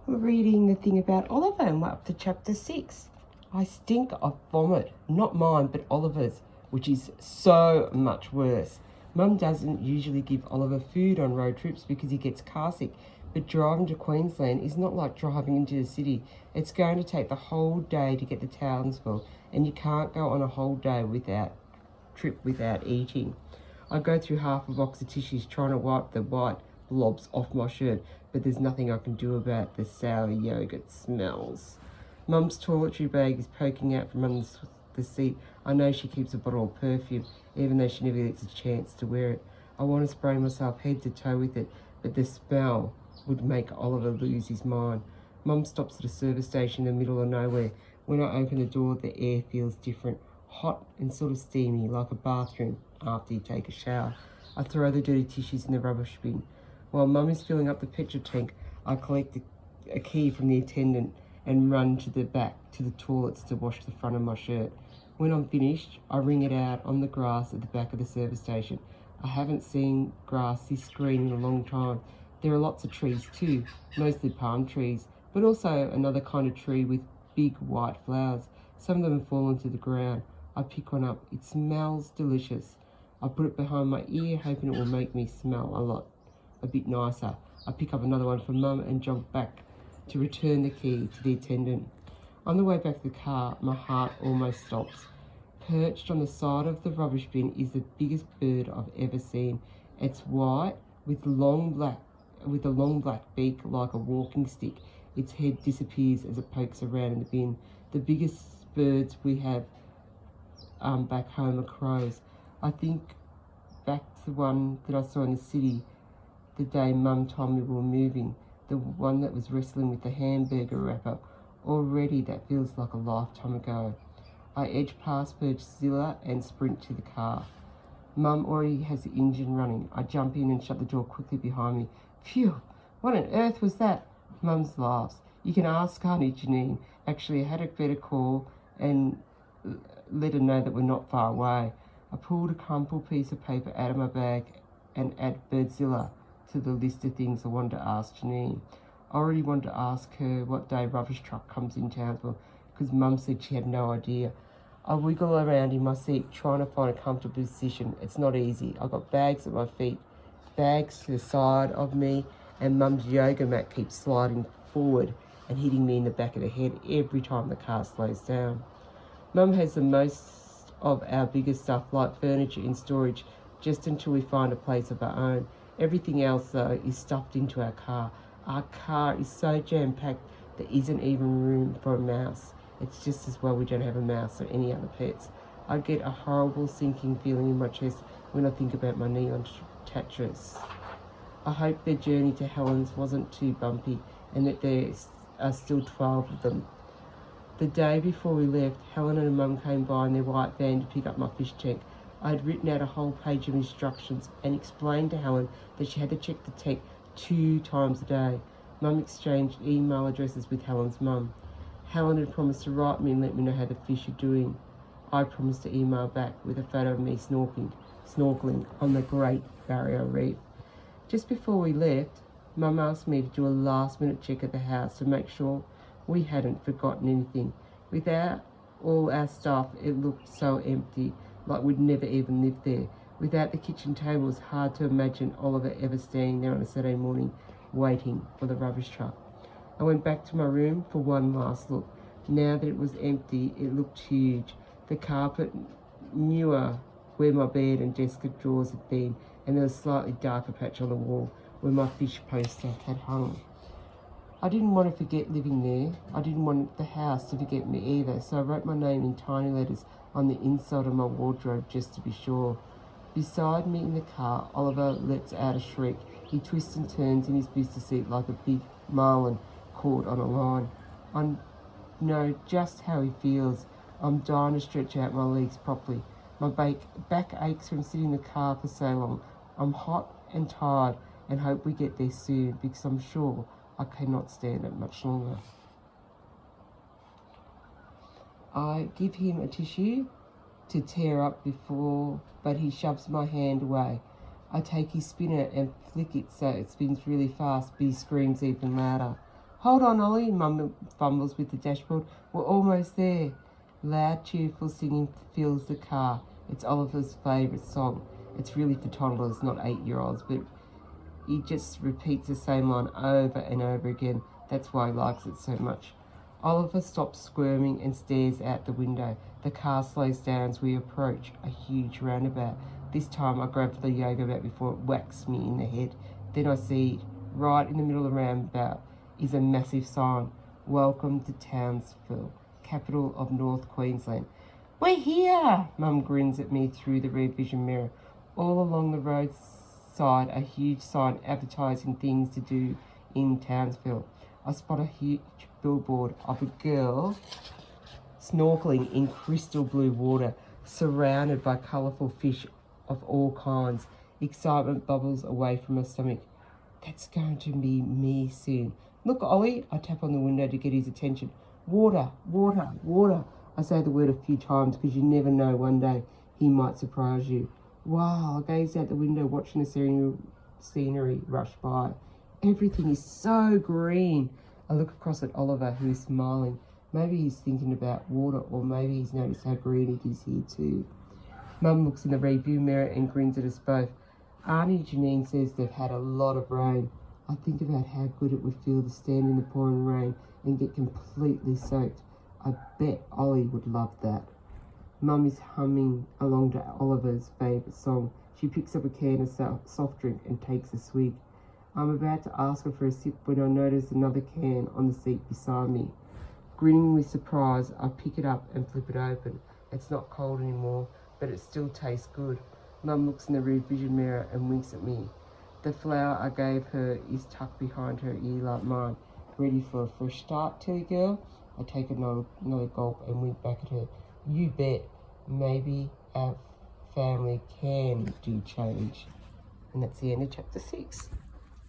We're reading the thing about Oliver and we're up to chapter 6. I stink of vomit, not mine but Oliver's, which is so much worse. Mum doesn't usually give Oliver food on road trips because he gets car sick, but driving to Queensland is not like driving into the city. It's going to take the whole day to get to Townsville, and you can't go on a whole day without eating. I go through half a box of tissues trying to wipe the white blobs off my shirt, but there's nothing I can do about the sour yogurt smells. Mum's toiletry bag is poking out from under the seat. I know she keeps a bottle of perfume, even though she never gets a chance to wear it. I want to spray myself head to toe with it, but the smell would make Oliver lose his mind. Mum stops at a service station in the middle of nowhere. When I open the door, the air feels different, hot and sort of steamy, like a bathroom after you take a shower. I throw the dirty tissues in the rubbish bin. While Mum is filling up the petrol tank, I collect a key from the attendant and run to the back to the toilets to wash the front of my shirt. When I'm finished, I wring it out on the grass at the back of the service station. I haven't seen grass this green in a long time. There are lots of trees too, mostly palm trees, but also another kind of tree with big white flowers. Some of them have fallen to the ground. I pick one up. It smells delicious. I put it behind my ear, hoping it will make me smell a bit nicer. I pick up another one for Mum and jog back to return the key to the attendant. On the way back to the car, my heart almost stops. Perched on the side of the rubbish bin is the biggest bird I've ever seen. It's white with a long black beak like a walking stick. Its head disappears as it pokes around in the bin. The biggest birds we have back home are crows. I think back to the one that I saw in the city the day Mum told me we were moving, the one that was wrestling with the hamburger wrapper. Already that feels like a lifetime ago. I edge past Birdzilla and sprint to the car. Mum already has the engine running. I jump in and shut the door quickly behind me. Phew, what on earth was that? Mum laughs. You can ask Auntie Janine. Actually, I had a better call and let her know that we're not far away. I pulled a crumpled piece of paper out of my bag and add Birdzilla to the list of things I wanted to ask Janine. I already wanted to ask her what day rubbish truck comes in Townsville because Mum said she had no idea. I wiggle around in my seat trying to find a comfortable position. It's not easy. I've got bags at my feet, bags to the side of me, and Mum's yoga mat keeps sliding forward and hitting me in the back of the head every time the car slows down. Mum has the most of our bigger stuff like furniture in storage just until we find a place of our own. Everything else though is stuffed into our car. Our car is so jam-packed there isn't even room for a mouse. It's just as well we don't have a mouse or any other pets. I get a horrible sinking feeling in my chest when I think about my neon Tatras. I hope their journey to Helen's wasn't too bumpy and that there are still 12 of them. The day before we left, Helen and her mum came by in their white van to pick up my fish tank. I had written out a whole page of instructions and explained to Helen that she had to check the tank 2 times a day. Mum exchanged email addresses with Helen's mum. Helen had promised to write me and let me know how the fish are doing. I promised to email back with a photo of me snorkeling on the Great Barrier Reef. Just before we left, Mum asked me to do a last-minute check at the house to make sure we hadn't forgotten anything. Without all our stuff, it looked so empty, like we'd never even lived there. Without the kitchen table, it was hard to imagine Oliver ever standing there on a Saturday morning waiting for the rubbish truck. I went back to my room for one last look. Now that it was empty, it looked huge. The carpet newer where my bed and desk drawers had been, and there was a slightly darker patch on the wall where my fish poster had hung. I didn't want to forget living there. I didn't want the house to forget me either, so I wrote my name in tiny letters on the inside of my wardrobe just to be sure. Beside me in the car, Oliver lets out a shriek. He twists and turns in his booster seat like a big marlin caught on a line. I know just how he feels. I'm dying to stretch out my legs properly. My back aches from sitting in the car for so long. I'm hot and tired and hope we get there soon because I'm sure I cannot stand it much longer. I give him a tissue to tear up before, but he shoves my hand away. I take his spinner and flick it so it spins really fast, but he screams even louder. Hold on, Ollie, Mum fumbles with the dashboard. We're almost there. Loud, cheerful singing fills the car. It's Oliver's favourite song. It's really for toddlers, not 8-year-olds, but he just repeats the same line over and over again. That's why he likes it so much. Oliver stops squirming and stares out the window. The car slows down as we approach a huge roundabout. This time I grab the yoga mat before it whacks me in the head. Then I see, right in the middle of the roundabout, is a massive sign. Welcome to Townsville, capital of North Queensland. We're here! Mum grins at me through the rear vision mirror. All along the roadside, a huge sign advertising things to do in Townsville. I spot a huge billboard of a girl snorkeling in crystal blue water, surrounded by colourful fish of all kinds. Excitement bubbles away from my stomach. That's going to be me soon. Look, Ollie, I tap on the window to get his attention. Water, water, water. I say the word a few times because you never know, one day he might surprise you. Wow, I gaze out the window watching the scenery rush by. Everything is so green. I look across at Oliver, who's smiling. Maybe he's thinking about water, or maybe he's noticed how green it is here too. Mum looks in the rearview mirror and grins at us both. Auntie Janine says they've had a lot of rain. I think about how good it would feel to stand in the pouring rain and get completely soaked. I bet Ollie would love that. Mum is humming along to Oliver's favourite song. She picks up a can of soft drink and takes a swig. I'm about to ask her for a sip when I notice another can on the seat beside me. Grinning with surprise, I pick it up and flip it open. It's not cold anymore, but it still tastes good. Mum looks in the rear vision mirror and winks at me. The flower I gave her is tucked behind her ear like mine. Ready for a fresh start, Tilly girl? I take another gulp and wink back at her. You bet. Maybe our family can do change. And that's the end of chapter 6.